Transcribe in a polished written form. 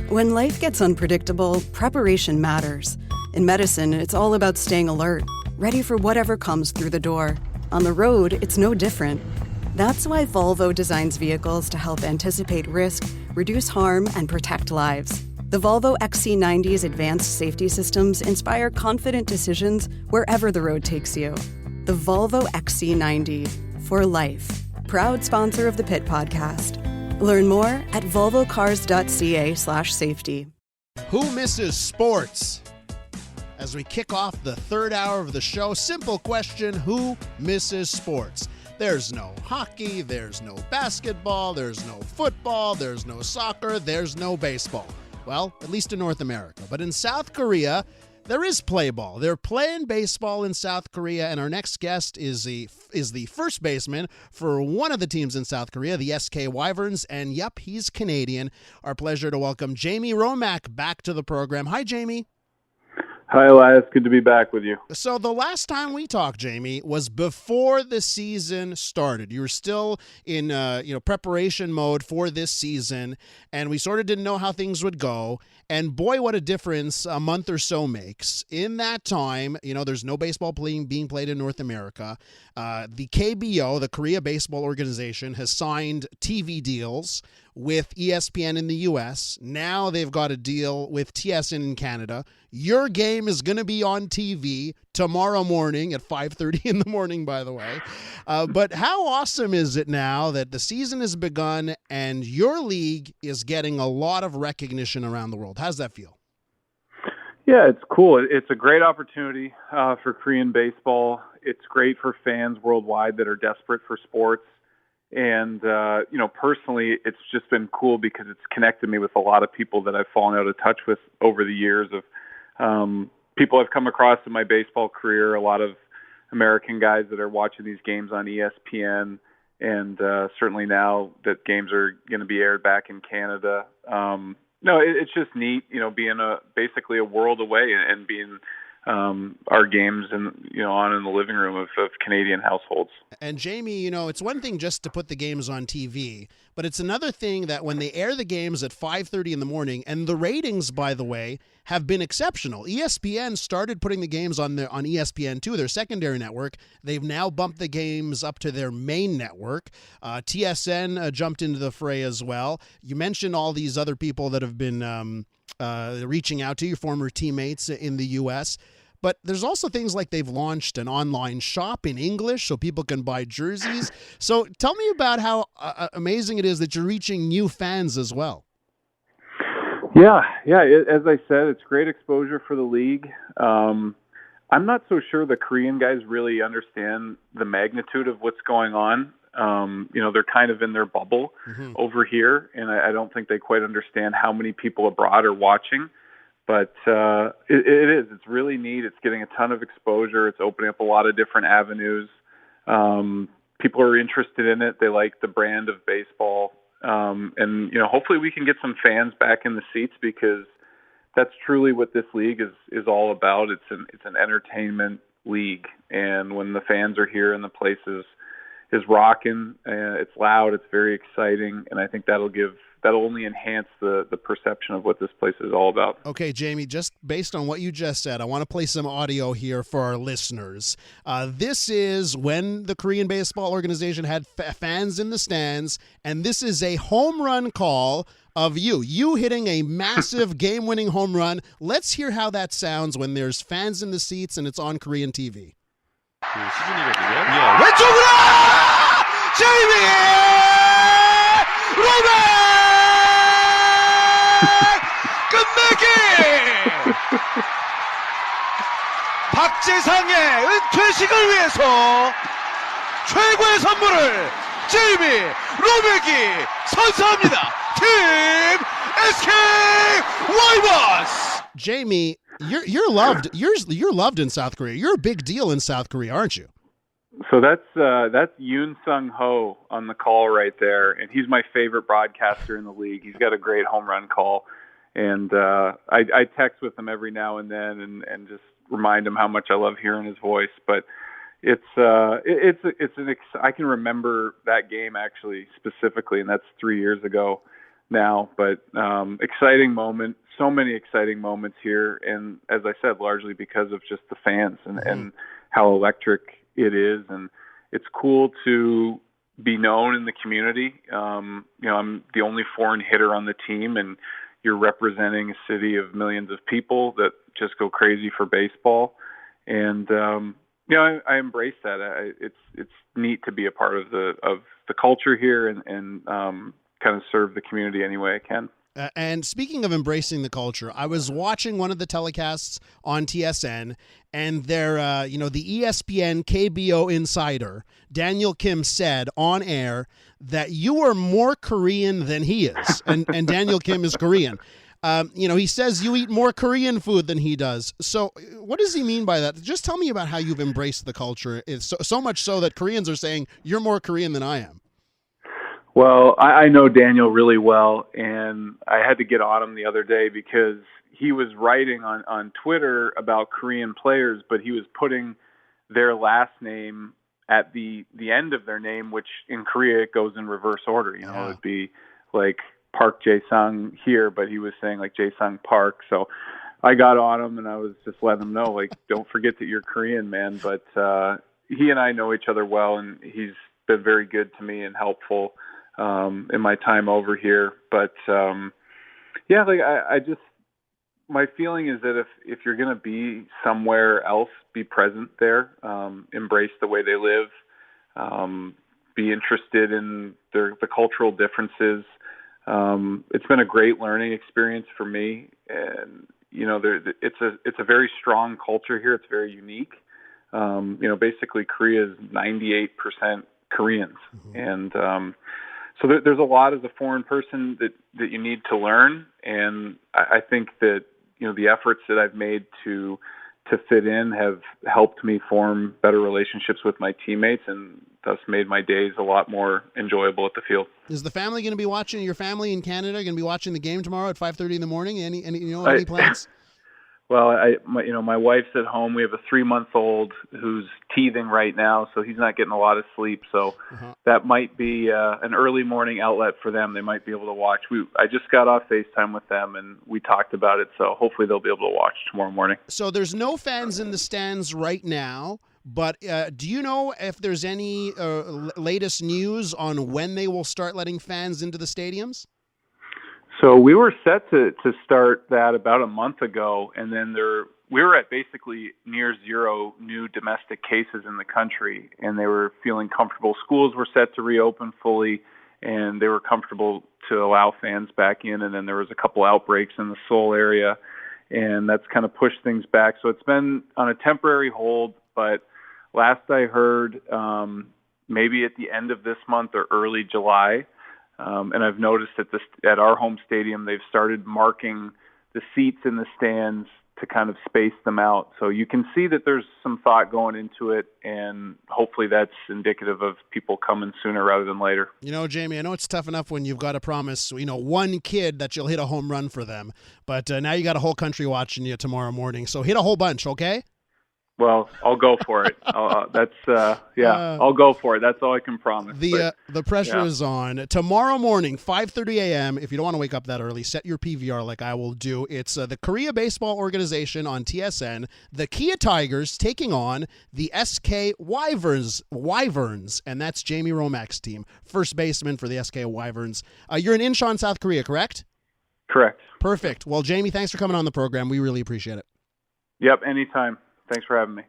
When life gets unpredictable, preparation matters. In medicine, it's all about staying alert, ready for whatever comes through the door. On the road, it's no different. That's why Volvo designs vehicles to help anticipate risk, reduce harm, and protect lives. The Volvo XC90's advanced safety systems inspire confident decisions wherever the road takes you. The Volvo XC90, for life. Proud sponsor of the Pit Podcast. Learn more at volvocars.ca/safety. Who misses sports? As we kick off the third hour of the show, simple question, who misses sports? There's no hockey, there's no basketball, there's no football, there's no soccer, there's no baseball. Well, at least in North America. But in South Korea, there is play ball. They're playing baseball in South Korea, and our next guest is the first baseman for one of the teams in South Korea, the SK Wyverns, and yep, he's Canadian. Our pleasure to welcome Jamie Romak back to the program. Hi, Jamie. Hi, Elias. Good to be back with you. So the last time we talked, Jamie, was before the season started. You were still in preparation mode for this season, and we sort of didn't know how things would go. And boy, what a difference a month or so makes. In that time, there's no baseball being played in North America. The KBO, the Korea Baseball Organization, has signed TV deals with ESPN in the U.S. Now they've got a deal with TSN in Canada. Your game is going to be on TV tomorrow morning at 5:30 in the morning, by the way. But how awesome is it now that the season has begun and your league is getting a lot of recognition around the world? How's that feel? Yeah, it's cool. It's a great opportunity for Korean baseball. It's great for fans worldwide that are desperate for sports. And, personally, it's just been cool because it's connected me with a lot of people that I've fallen out of touch with over the years of people I've come across in my baseball career, a lot of American guys that are watching these games on ESPN, and certainly now that games are going to be aired back in Canada. It's just neat, being basically a world away and being our games on in the living room of Canadian households. And Jamie, it's one thing just to put the games on TV, but it's another thing that when they air the games at 5:30 in the morning, and the ratings, by the way, have been exceptional. ESPN started putting the games on ESPN2, their secondary network. They've now bumped the games up to their main network. TSN jumped into the fray as well. You mentioned all these other people that have been reaching out to you, former teammates in the U.S., but there's also things like they've launched an online shop in English so people can buy jerseys. So tell me about how amazing it is that you're reaching new fans as well. Yeah. As I said, it's great exposure for the league. I'm not so sure the Korean guys really understand the magnitude of what's going on. They're kind of in their bubble over here, and I don't think they quite understand how many people abroad are watching. But it is. It's really neat. It's getting a ton of exposure. It's opening up a lot of different avenues. People are interested in it. They like the brand of baseball. And hopefully we can get some fans back in the seats because that's truly what this league is all about. It's an entertainment league. And when the fans are here and the place is rocking, it's loud, it's very exciting, and I think that'll only enhance the perception of what this place is all about. Okay, Jamie, just based on what you just said, I want to play some audio here for our listeners. This is when the Korean Baseball Organization had fans in the stands, and this is a home run call of you hitting a massive game-winning home run. Let's hear how that sounds when there's fans in the seats and it's on Korean TV. 왼쪽으로 제이미 로맥 끝내기 박재상의 은퇴식을 위해서 최고의 선물을 제이미 로맥이 선사합니다. 팀 SK Wyverns. Jamie, you're loved. You're loved in South Korea. You're a big deal in South Korea, aren't you? So that's Yoon Sung Ho on the call right there, and he's my favorite broadcaster in the league. He's got a great home run call, and I text with him every now and then and just remind him how much I love hearing his voice. But I can remember that game actually specifically, and that's 3 years ago. now. But exciting moment, so many exciting moments here, and as I said, largely because of just the fans and how electric it is, and it's cool to be known in the community. I'm the only foreign hitter on the team, and you're representing a city of millions of people that just go crazy for baseball. And I embrace that. It's neat to be a part of the culture here and kind of serve the community any way I can. And speaking of embracing the culture, I was watching one of the telecasts on TSN, and the ESPN KBO insider, Daniel Kim, said on air that you are more Korean than he is. And Daniel Kim is Korean. He says you eat more Korean food than he does. So what does he mean by that? Just tell me about how you've embraced the culture. It's so much so that Koreans are saying you're more Korean than I am. Well, I know Daniel really well, and I had to get on him the other day because he was writing on Twitter about Korean players, but he was putting their last name at the end of their name, which in Korea it goes in reverse order. It would be like Park Jae-sung here, but he was saying like Jae-sung Park. So I got on him, and I was just letting him know, like, don't forget that you're Korean, man. But he and I know each other well, and he's been very good to me and helpful in my time over here. But I just, my feeling is that if you're going to be somewhere else, be present there, embrace the way they live, be interested in the cultural differences. It's been a great learning experience for me, and it's a very strong culture here. It's very unique. Basically Korea is 98% Koreans, and so there's a lot as a foreign person that you need to learn, and I think that the efforts that I've made to fit in have helped me form better relationships with my teammates, and thus made my days a lot more enjoyable at the field. Is the family going to be watching? Your family in Canada going to be watching the game tomorrow at 5:30 in the morning? Any plans? Well, my wife's at home. We have a 3-month-old who's teething right now, so he's not getting a lot of sleep. So that might be an early morning outlet for them. They might be able to watch. I just got off FaceTime with them, and we talked about it. So hopefully they'll be able to watch tomorrow morning. So there's no fans in the stands right now, but do you know if there's any latest news on when they will start letting fans into the stadiums? So we were set to start that about a month ago, and then we were at basically near zero new domestic cases in the country, and they were feeling comfortable. Schools were set to reopen fully, and they were comfortable to allow fans back in, and then there was a couple outbreaks in the Seoul area, and that's kind of pushed things back. So it's been on a temporary hold, but last I heard, maybe at the end of this month or early July. And I've noticed at our home stadium, they've started marking the seats in the stands to kind of space them out. So you can see that there's some thought going into it, and hopefully that's indicative of people coming sooner rather than later. Jamie, I know it's tough enough when you've got to promise, one kid that you'll hit a home run for them, but now you got a whole country watching you tomorrow morning. So hit a whole bunch, okay? Well, I'll go for it. I'll go for it. That's all I can promise. The pressure is on. Tomorrow morning, 5:30 a.m., if you don't want to wake up that early, set your PVR like I will do. It's the Korea Baseball Organization on TSN, the Kia Tigers taking on the SK Wyverns, and that's Jamie Romak's team, first baseman for the SK Wyverns. You're in Incheon, South Korea, correct? Correct. Perfect. Well, Jamie, thanks for coming on the program. We really appreciate it. Yep, anytime. Thanks for having me.